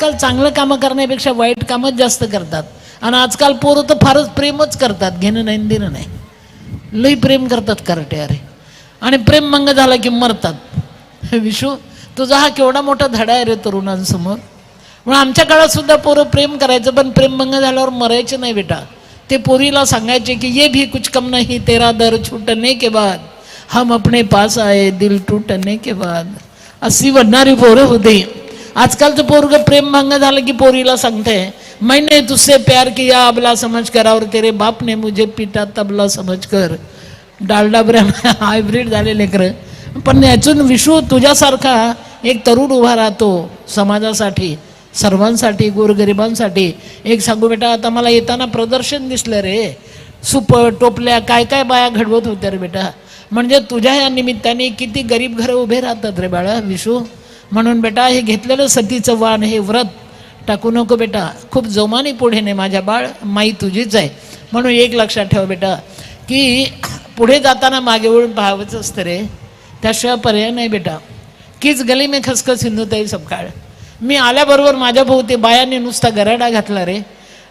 आजकाल चांगलं कामं करण्यापेक्षा वाईट कामच जास्त करतात. आणि आजकाल पोरं तर फारच प्रेमच करतात, घेणं नाही देणं नाही, लई प्रेम करतात करटे अरे. आणि प्रेम मंग झाला की मरतात. विशू तुझा हा केवढा मोठा धडा आहे रे तरुणांसमोर. म्हणून आमच्या काळात सुद्धा पोरं प्रेम करायचं, पण प्रेम भंग झाल्यावर मरायचे नाही बेटा. ते पोरीला सांगायचे की ये भी कुछ कम नहीं तेरा दर छूटने के बाद, हम अपने पास आए दिल टूटने के बाद. अशी म्हणणारी पोरं होती. आजकालचं पोरग प्रेम भंग झालं की पोरीला सांगते मैंने तुझसे प्यार किया अबला समझ कर, और तेरे बाप ने मुझे पीटा तबला समझ कर. डालडा ब्रॅम हायब्रिड झाले लेकरं. पण यातून विशू तुझ्यासारखा एक तरुण उभा राहतो समाजासाठी, सर्वांसाठी, गोरगरिबांसाठी. एक सांगू बेटा, आता मला येताना प्रदर्शन दिसलं रे, सुपर टोपल्या काय काय बाया घडवत होत्या रे बेटा. म्हणजे तुझ्या या निमित्ताने किती गरीब घरं उभे राहतात रे बाळा विशू. म्हणून बेटा हे घेतलेलं सतीचं वाण, हे व्रत टाकू नको बेटा. खूप जोमाने पुढे नाही माझ्या बाळ, माई तुझीच आहे. म्हणून एक लक्षात ठेव बेटा की पुढे जाताना मागे वळून पाहावंच असतं रे, त्याशिवाय पर्याय नाही बेटा. कीच गली में खसखस सिंधुताई सबकाळ. मी आल्याबरोबर माझ्या भोवती बायाने नुसता गराडा घातला रे.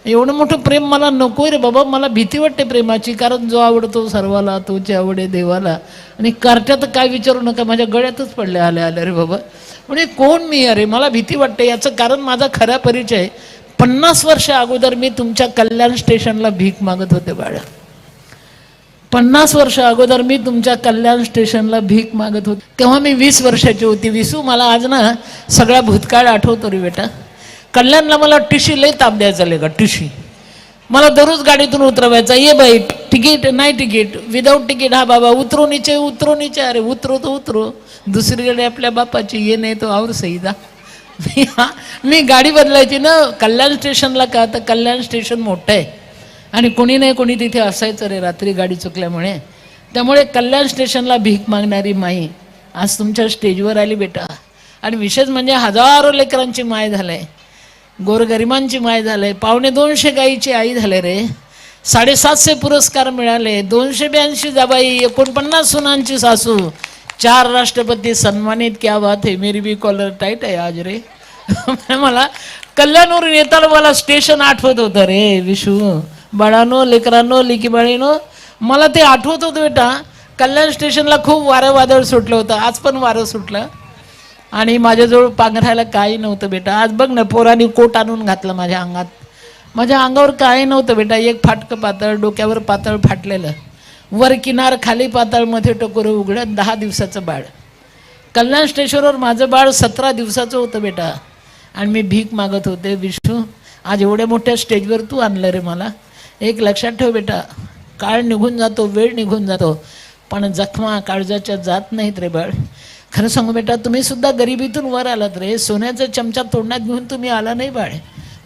एवढं मोठं प्रेम मला नको रे बाबा, मला भीती वाटते प्रेमाची. कारण जो आवडतो सर्वाला तोची आवडे देवाला. आणि कारट्यात काय विचारू नका, माझ्या गळ्यातच पडले आल्या रे बाबा. म्हणजे कोण मी अरे, मला भीती वाटते. याचं कारण माझा खरा परिचय, 50 वर्ष अगोदर मी तुमच्या कल्याण स्टेशनला भीक मागत होते बाळा. 50 वर्ष अगोदर मी तुमच्या कल्याण स्टेशनला भीक मागत होते. तेव्हा मी 20 वर्षाची होती. विसू मला आज ना सगळा भूतकाळ आठवतो रे बेटा. कल्याणला मला टिशी लई ताप द्यायचा लेगा. टिशी मला दररोज गाडीतून उतरवायचा. ये बाई तिकीट नाही, तिकीट विदाऊट तिकीट. हा बाबा उतरो नीचे, उतरो नीचे. अरे उतरो तो उतरो, दुसरीकडे आपल्या बापाची ये नाही तो और सही दा. मी गाडी बदलायची ना कल्याण स्टेशनला. का तर कल्याण स्टेशन मोठं आहे आणि कोणी नाही कोणी तिथे असायचं रे रात्री गाडी चुकल्यामुळे. त्यामुळे कल्याण स्टेशनला भीक मागणारी माई आज तुमच्या स्टेजवर आली बेटा. आणि विशेष म्हणजे हजारो लेकरांची माय झालंय, गोरगरिबांची माय झालंय. 250 गाईची आई झाले रे. 750 पुरस्कार मिळाले, 282 जाबाई, 49 सुनांची सासू, 4 राष्ट्रपती सन्मानित. क्या बात है, मेरी भी कॉलर टाईट आहे आज रे. मला कल्याणवरून येताना मला स्टेशन आठवत होतं रे विशू. बाळानो, लेकरांनो, लिकी बाळीनो, मला ते आठवत होतं बेटा. कल्याण स्टेशनला खूप वारं वादळ सुटलं होतं. आज पण वारं सुटलं आणि माझ्याजवळ पांघरायला काही नव्हतं बेटा. आज बघ ना, पोरांनी कोट आणून घातलं माझ्या अंगात. माझ्या अंगावर काही नव्हतं बेटा. एक फाटकं पातळ, डोक्यावर पातळ फाटलेलं, वर किनार, खाली पातळ, मध्ये टकोरं उघडत, 10 दिवसाचं बाळ. कल्याण स्टेशनवर माझं बाळ 17 दिवसाचं होतं बेटा. आणि मी भीक मागत होते विष्णू. आज एवढ्या मोठ्या स्टेजवर तू आणलं रे मला. एक लक्षात ठेव बेटा, काळ निघून जातो, वेळ निघून जातो, पण जखमा काळजाच्या जात नाहीत रे बाळ. खरं सांगू बेटा, तुम्ही सुद्धा गरिबीतून वर आलात रे. सोन्याचा चमचा तोंडात घेऊन तुम्ही आला नाही बाळ.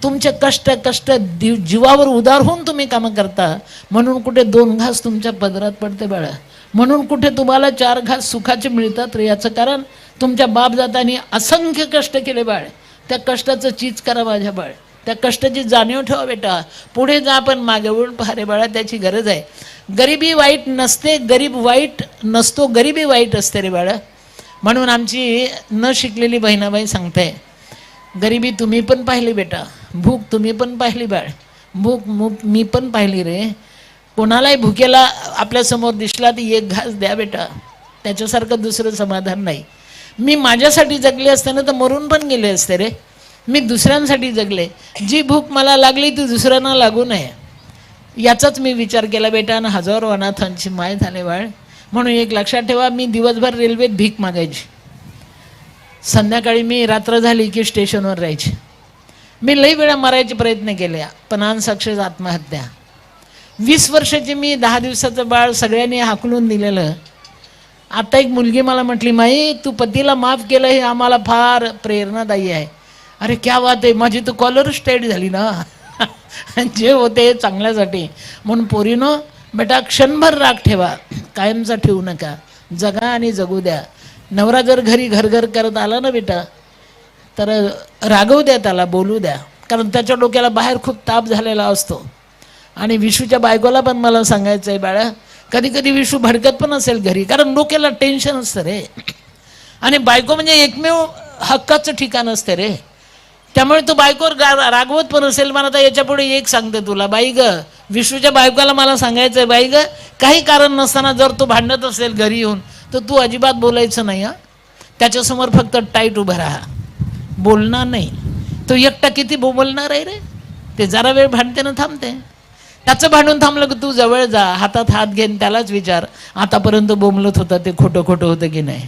तुमचे कष्ट जीवावर उदार होऊन तुम्ही कामं करता. म्हणून कुठे 2 घास तुमच्या पदरात पडते बाळा. म्हणून कुठे तुम्हाला 4 घास सुखाचे मिळतात रे. याचं कारण तुमच्या बापजातांनी असंख्य कष्ट केले बाळ. त्या कष्टाचं चीज करा माझ्या बाळ. त्या कष्टाची जाणीव ठेवा बेटा. पुढे जा, पण मागे वळून पहा रे बाळा, त्याची गरज आहे. गरिबी वाईट नसते, गरीब वाईट नसतो, गरिबी वाईट असते रे बाळा. म्हणून आमची न शिकलेली बहिणाबाई सांगते, गरिबी तुम्ही पण पाहिली बेटा, भूक तुम्ही पण पाहिली बाळ. भूक मी पण पाहिली रे. कोणालाही भुकेला आपल्यासमोर दिसला तर 1 घास द्या बेटा. त्याच्यासारखं दुसरं समाधान नाही. मी माझ्यासाठी जगले असते ना तर मरून पण गेले असते रे. मी दुसऱ्यांसाठी जगले. जी भूक मला लागली ती दुसऱ्यांना लागू नये याचाच मी विचार केला बेटा. आणि हजारो अनाथांची माय झाले बाळ. म्हणून एक लक्षात ठेवा, मी दिवसभर रेल्वेत भीक मागायची. संध्याकाळी मी रात्र झाली की स्टेशनवर राहायची. मी लई वेळा मरायचे प्रयत्न केले, पण अनसक्सेस आत्महत्या. 20 वर्षाची मी, 10 दिवसाचं बाळ, सगळ्यांनी हाकलून दिलेलं. आता एक मुलगी मला म्हटली, माई तू पतीला माफ केलं हे आम्हाला फार प्रेरणादायी आहे. अरे क्या बात आहे, माझी तर कॉलर स्टेट झाली ना. जे होते चांगल्यासाठी. म्हणून पोरीनो बेटा, क्षणभर राग ठेवा, कायमचा ठेवू नका. जगा आणि जगू द्या. नवरा जर घरी घर करत आला ना बेटा, तर रागवू द्या त्याला, बोलू द्या. कारण त्याच्या डोक्याला बाहेर खूप ताप झालेला असतो. आणि विशूच्या बायकोला पण मला सांगायचं आहे बाळा, कधी कधी विशू भडकत पण असेल घरी, कारण डोक्याला टेन्शन असतं रे. आणि बायको म्हणजे एकमेव हक्काचं ठिकाण असते रे. त्यामुळे तू बायकोवर रागवत पण असेल. मला आता याच्या पुढे एक सांगते तुला, बाई ग, विष्णूच्या बायकोला मला सांगायचंय, बाई ग, काही कारण नसताना जर तू भांडत असेल घरी येऊन, तर तू अजिबात बोलायचं नाही. हा, त्याच्यासमोर फक्त टाईट उभं राहा, बोलणार नाही. तो एकटा किती बोलणार आहे रे. ते जरा वेळ भांडते ना थांबते. त्याचं भांडून थांबलं की तू जवळ जा, हातात हात घेऊन त्यालाच विचार, आतापर्यंत बोंबलत होता ते खोटं खोटं होतं की नाही.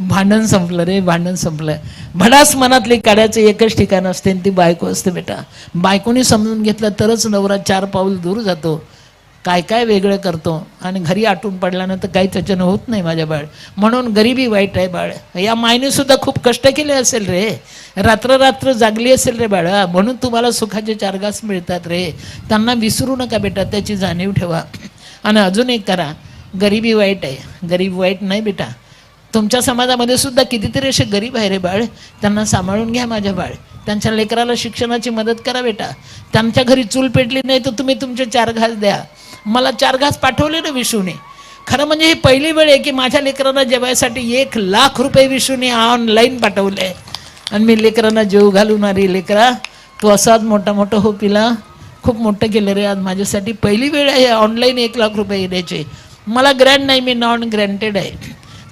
भांडण संपलं रे, भांडण संपलं. भडास मनातली काढायचं एकच ठिकाण असते, ती बायको असते बेटा. बायकोनी समजून घेतलं तरच नवरा 4 पाऊल दूर जातो. काय काय वेगळं करतो आणि घरी आटून पडल्यानंतर काही त्याच्यानं होत नाही माझ्या बाळ. म्हणून गरिबी वाईट आहे बाळ. या मायने सुद्धा खूप कष्ट केले असेल रे, रात्र जागली असेल रे बाळा, म्हणून तुम्हाला सुखाचे 4 घास मिळतात रे. त्यांना विसरू नका बेटा, त्याची जाणीव ठेवा. आणि अजून एक करा, गरिबी वाईट आहे, गरीब वाईट नाही बेटा. तुमच्या समाजामध्ये सुद्धा कितीतरी असे गरीब आहे रे बाळ, त्यांना सांभाळून घ्या माझ्या बाळ. त्यांच्या लेकराला शिक्षणाची मदत करा बेटा. त्यांच्या घरी चूल पेटली नाही तर तुम्ही तुमचे 4 घास द्या. मला 4 घास पाठवले ना विशूने. खरं म्हणजे ही पहिली वेळ आहे की माझ्या लेकरांना जेवायसाठी 1,00,000 रुपये विशूने ऑनलाईन पाठवले. आणि मी लेकरांना जेव घालून आली. लेकरा, तू असाच मोठा हो पिला, खूप मोठं केलं रे. आज माझ्यासाठी पहिली वेळ आहे ऑनलाईन 1,00,000 रुपये येण्याचे. मला ग्रँड नाही, मी नॉन ग्रँटेड आहे.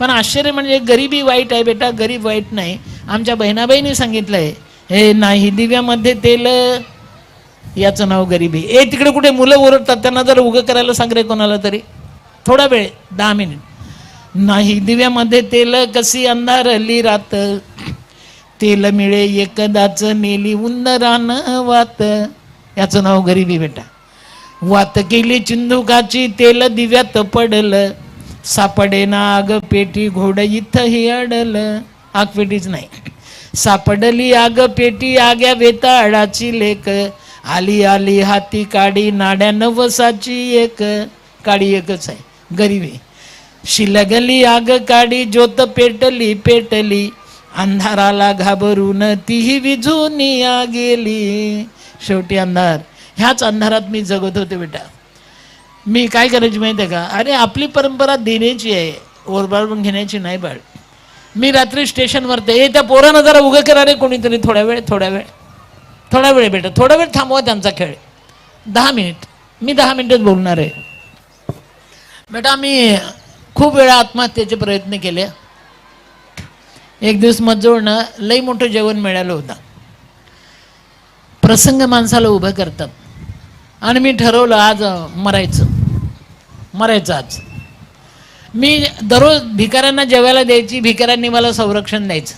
पण आश्चर्य म्हणजे गरिबी वाईट आहे बेटा, गरीब वाईट नाही. आमच्या बहिणाबाईंनी सांगितलं आहे, हे नाही दिव्यामध्ये तेल, याचं नाव गरिबी. तिकडे कुठे मुलं ओरडतात, त्यांना जर उगं करायला सांग रे कोणाला तरी, थोडा वेळ 10 मिनिट. नाही दिव्यामध्ये तेल, कशी अंधारली रात, तेल मिळे एकदाच नेली उंदरान वात. याचं नाव गरिबी बेटा. वात केली चिंदुकाची, तेल दिव्यात पडलं, सापडे ना आग पेटी, घोड इथंही अडलं. आग पेटीच नाही, सापडली आग पेटी, आग्या वेताळाची लेक, आली आली हाती काडी, नाड्या नवसाची एक. काडी एकच आहे, गरिबी. शिलगली आग काडी, ज्योत पेटली, अंधाराला घाबरून तीही विझून या गेली. शेवटी अंधार. ह्याच अंधारात मी जगत होते बेटा. मी काय करायची माहिती आहे का, अरे आपली परंपरा देण्याची आहे, ओरबाळून घेण्याची नाही बाळ. मी रात्री स्टेशनवर ते त्या पोरानं जरा उगं करा रे कोणीतरी, थोडा वेळ बेटा, थोडा वेळ थांबवा त्यांचा खेळ. 10 मिनिट, मी 10 मिनिटच बोलणार आहे बेटा. मी खूप वेळा आत्महत्येचे प्रयत्न केले. एक दिवस मजजवळनं लई मोठं जेवण मिळालं होतं. प्रसंग माणसाला उभं करतात. आणि मी ठरवलं आज मरायचं आज. मी दररोज भिकाऱ्यांना जेवायला द्यायची, भिकाऱ्यांनी मला संरक्षण द्यायचं.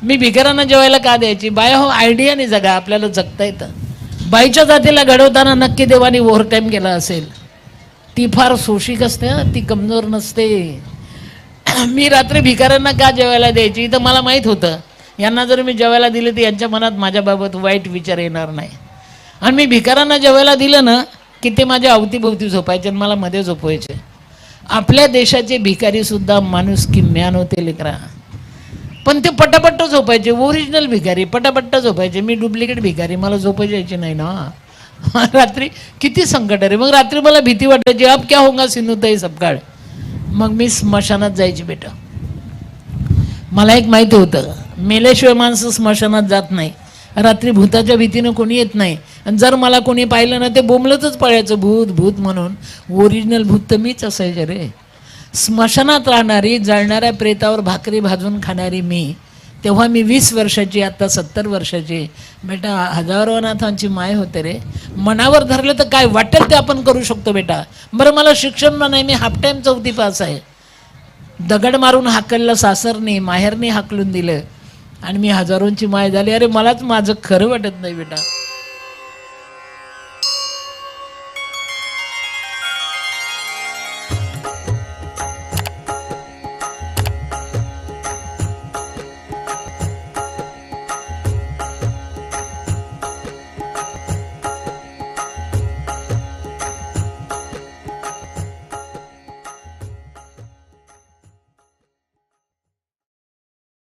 मी भिकाऱ्यांना जेवायला का द्यायची, बाया हो आयडियाने जगा, आपल्याला जगता येतं. बाईच्या जातीला घडवताना नक्की देवानी ओव्हरटाईम केला असेल. ती फार शोषिक असते, ती कमजोर नसते. मी रात्री भिकाऱ्यांना का जेवायला द्यायची, तर मला माहीत होतं यांना जर मी जेवायला दिले तर यांच्या मनात माझ्याबाबत वाईट विचार येणार नाही. आणि मी भिकाऱ्यांना जेवायला दिलं ना की ते माझ्या अवतीभोवती झोपायचे आणि मला मध्ये झोपवायचे. आपल्या देशाचे भिकारी सुद्धा माणुसकी म्यान होते लेकरा. पण ते पटापट्ट झोपायचे, ओरिजिनल भिकारी पटापट्ट झोपायचे. मी डुप्लिकेट भिकारी, मला झोपायची यायची नाही ना. रात्री किती संकट आहे. मग रात्री मला भीती वाटायची, अब क्या होगा सिनूताई सपकाळ. मग मी स्मशानात जायची बेटा. मला एक माहिती होतं, मेल्याशिवाय माणसं स्मशानात जात नाही. रात्री भूताच्या भीतीनं कोणी येत नाही. आणि जर मला कोणी पाहिलं ना ते बोंबलतच पळायचं, भूत भूत म्हणून. ओरिजिनल भूत तर मीच असायचे रे. स्मशानात राहणारी, जळणाऱ्या प्रेतावर भाकरी भाजून खाणारी मी. तेव्हा मी 20 वर्षाची, आता 70 वर्षाची बेटा. हजारो अनाथांची माय होते रे. मनावर धरलं तर काय वाटेल ते आपण करू शकतो बेटा. बरं मला शिक्षण नाही, मी हाफ टाईम 4थी पास आहे. दगड मारून हाकललं सासरने, माहेरने हाकलून दिलं आणि मी हजारोंची माय झाली. अरे मलाच माझं खरं वाटत नाही बेटा.